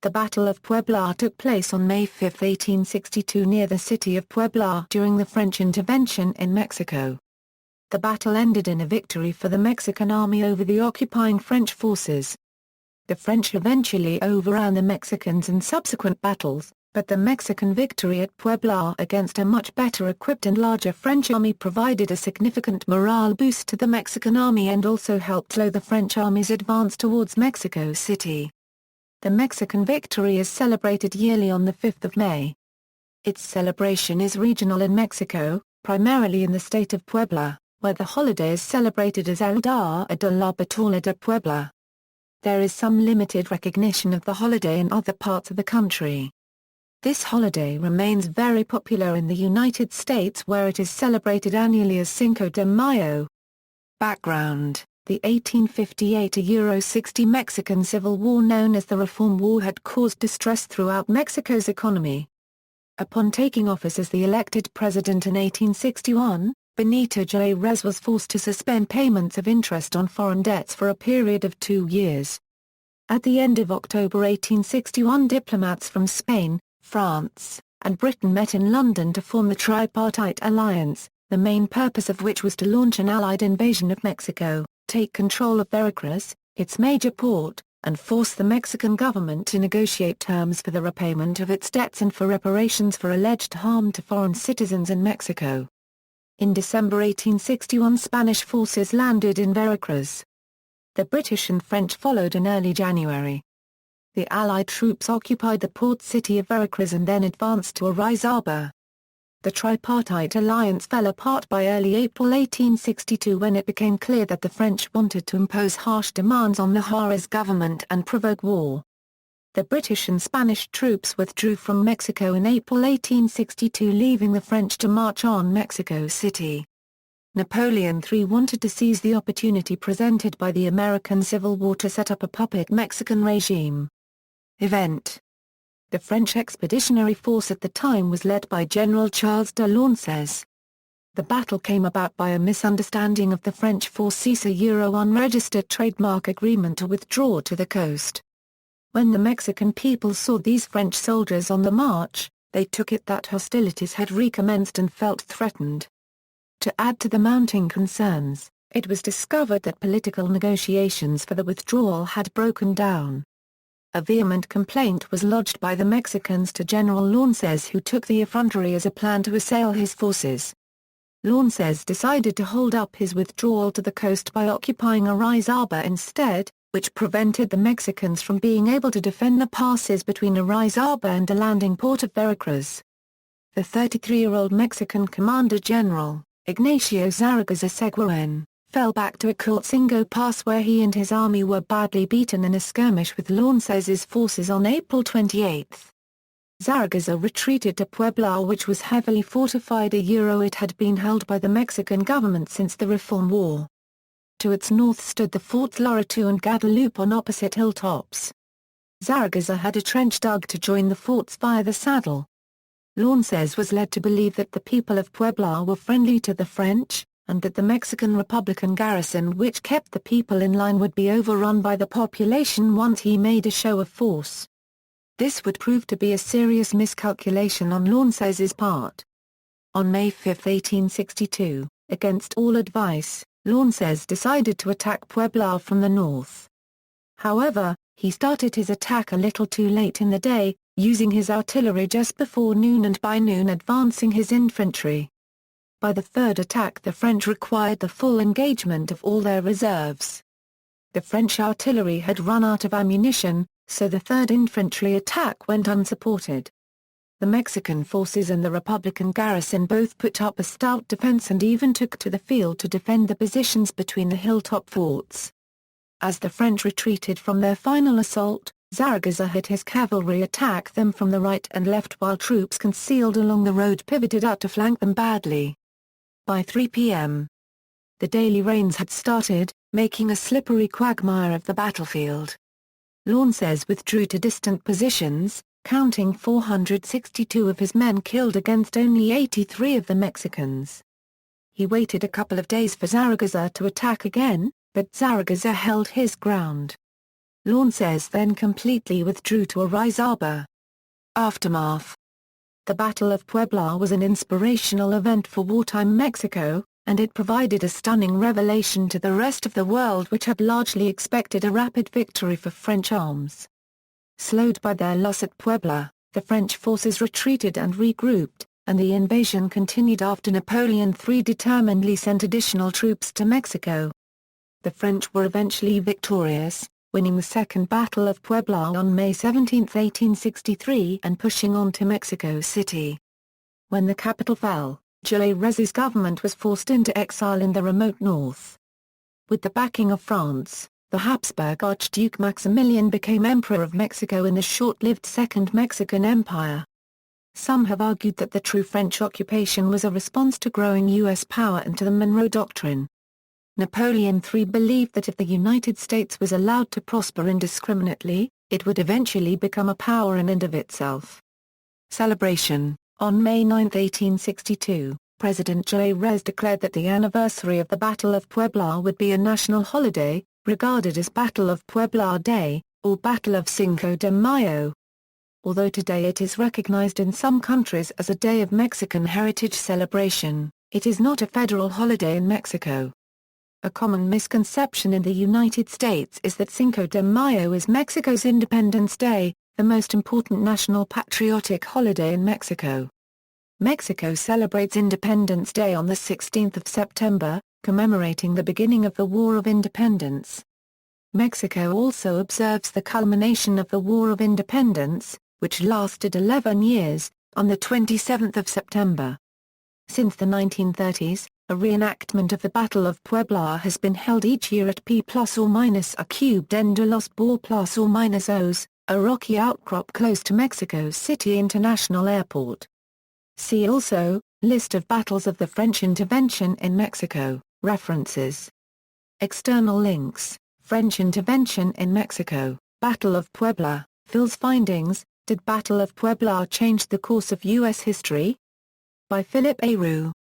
The Battle of Puebla took place on May 5, 1862 near the city of Puebla during the French intervention in Mexico. The battle ended in a victory for the Mexican army over the occupying French forces. The French eventually overran the Mexicans in subsequent battles, but the Mexican victory at Puebla against a much better equipped and larger French army provided a significant morale boost to the Mexican army and also helped slow the French army's advance towards Mexico City. The Mexican victory is celebrated yearly on the 5th of May. Its celebration is regional in Mexico, primarily in the state of Puebla, where the holiday is celebrated as El Día de la Batalla de Puebla. There is some limited recognition of the holiday in other parts of the country. This holiday remains very popular in the United States where it is celebrated annually as Cinco de Mayo. Background: the 1858–60 Mexican Civil War known as the Reform War had caused distress throughout Mexico's economy. Upon taking office as the elected president in 1861, Benito Juárez was forced to suspend payments of interest on foreign debts for a period of 2 years. At the end of October 1861, diplomats from Spain, France, and Britain met in London to form the Tripartite Alliance, the main purpose of which was to launch an Allied invasion of Mexico, take control of Veracruz, its major port, and force the Mexican government to negotiate terms for the repayment of its debts and for reparations for alleged harm to foreign citizens in Mexico. In December 1861, Spanish forces landed in Veracruz. The British and French followed in early January. The Allied troops occupied the port city of Veracruz and then advanced to Orizaba. The Tripartite Alliance fell apart by early April 1862 when it became clear that the French wanted to impose harsh demands on the Juárez government and provoke war. The British and Spanish troops withdrew from Mexico in April 1862, leaving the French to march on Mexico City. Napoleon III wanted to seize the opportunity presented by the American Civil War to set up a puppet Mexican regime. Event: the French expeditionary force at the time was led by General Charles de Launces's. The battle came about by a misunderstanding of the French forces' unregistered trademark agreement to withdraw to the coast. When the Mexican people saw these French soldiers on the march, they took it that hostilities had recommenced and felt threatened. To add to the mounting concerns, it was discovered that political negotiations for the withdrawal had broken down. A vehement complaint was lodged by the Mexicans to General Launces, who took the effrontery as a plan to assail his forces. Launces decided to hold up his withdrawal to the coast by occupying Orizaba instead, which prevented the Mexicans from being able to defend the passes between Orizaba and the landing port of Veracruz. The 33-year-old Mexican Commander-General, Ignacio Zaragoza Seguin, fell back to Acoltzingo Pass where he and his army were badly beaten in a skirmish with Launces's forces on April 28. Zaragoza retreated to Puebla, which was heavily fortified. It had been held by the Mexican government since the Reform War. To its north stood the forts Laredo and Guadalupe on opposite hilltops. Zaragoza had a trench dug to join the forts via the saddle. Launces was led to believe that the people of Puebla were friendly to the French, and that the Mexican Republican garrison which kept the people in line would be overrun by the population once he made a show of force. This would prove to be a serious miscalculation on Launces's part. On May 5, 1862, against all advice, Launces decided to attack Puebla from the north. However, he started his attack a little too late in the day, using his artillery just before noon and by noon advancing his infantry. By the third attack the French required the full engagement of all their reserves. The French artillery had run out of ammunition, so the 3rd Infantry attack went unsupported. The Mexican forces and the Republican garrison both put up a stout defense and even took to the field to defend the positions between the hilltop forts. As the French retreated from their final assault, Zaragoza had his cavalry attack them from the right and left while troops concealed along the road pivoted out to flank them badly. By 3 p.m., the daily rains had started, making a slippery quagmire of the battlefield. Launces withdrew to distant positions, counting 462 of his men killed against only 83 of the Mexicans. He waited a couple of days for Zaragoza to attack again, but Zaragoza held his ground. Launces then completely withdrew to Orizaba. Aftermath. The Battle of Puebla was an inspirational event for wartime Mexico, and it provided a stunning revelation to the rest of the world which had largely expected a rapid victory for French arms. Slowed by their loss at Puebla, the French forces retreated and regrouped, and the invasion continued after Napoleon III determinedly sent additional troops to Mexico. The French were eventually victorious, winning the Second Battle of Puebla on May 17, 1863 and pushing on to Mexico City. When the capital fell, Juárez's government was forced into exile in the remote north. With the backing of France, the Habsburg Archduke Maximilian became Emperor of Mexico in the short-lived Second Mexican Empire. Some have argued that the true French occupation was a response to growing U.S. power and to the Monroe Doctrine. Napoleon III believed that if the United States was allowed to prosper indiscriminately, it would eventually become a power in and of itself. Celebration. On May 9, 1862, President Juárez declared that the anniversary of the Battle of Puebla would be a national holiday, regarded as Battle of Puebla Day, or Battle of Cinco de Mayo. Although today it is recognized in some countries as a day of Mexican heritage celebration, it is not a federal holiday in Mexico. A common misconception in the United States is that Cinco de Mayo is Mexico's Independence Day, the most important national patriotic holiday in Mexico. Mexico celebrates Independence Day on the 16th of September, commemorating the beginning of the War of Independence. Mexico also observes the culmination of the War of Independence, which lasted 11 years, on the 27th of September. Since the 1930s, a reenactment of the Battle of Puebla has been held each year at P ± a cubed en de los Bois ± Os, a rocky outcrop close to Mexico City International Airport. See also, List of battles of the French intervention in Mexico, references. External links, French intervention in Mexico, Battle of Puebla, Phil's findings, Did Battle of Puebla change the course of U.S. history? By Philip A. Roux.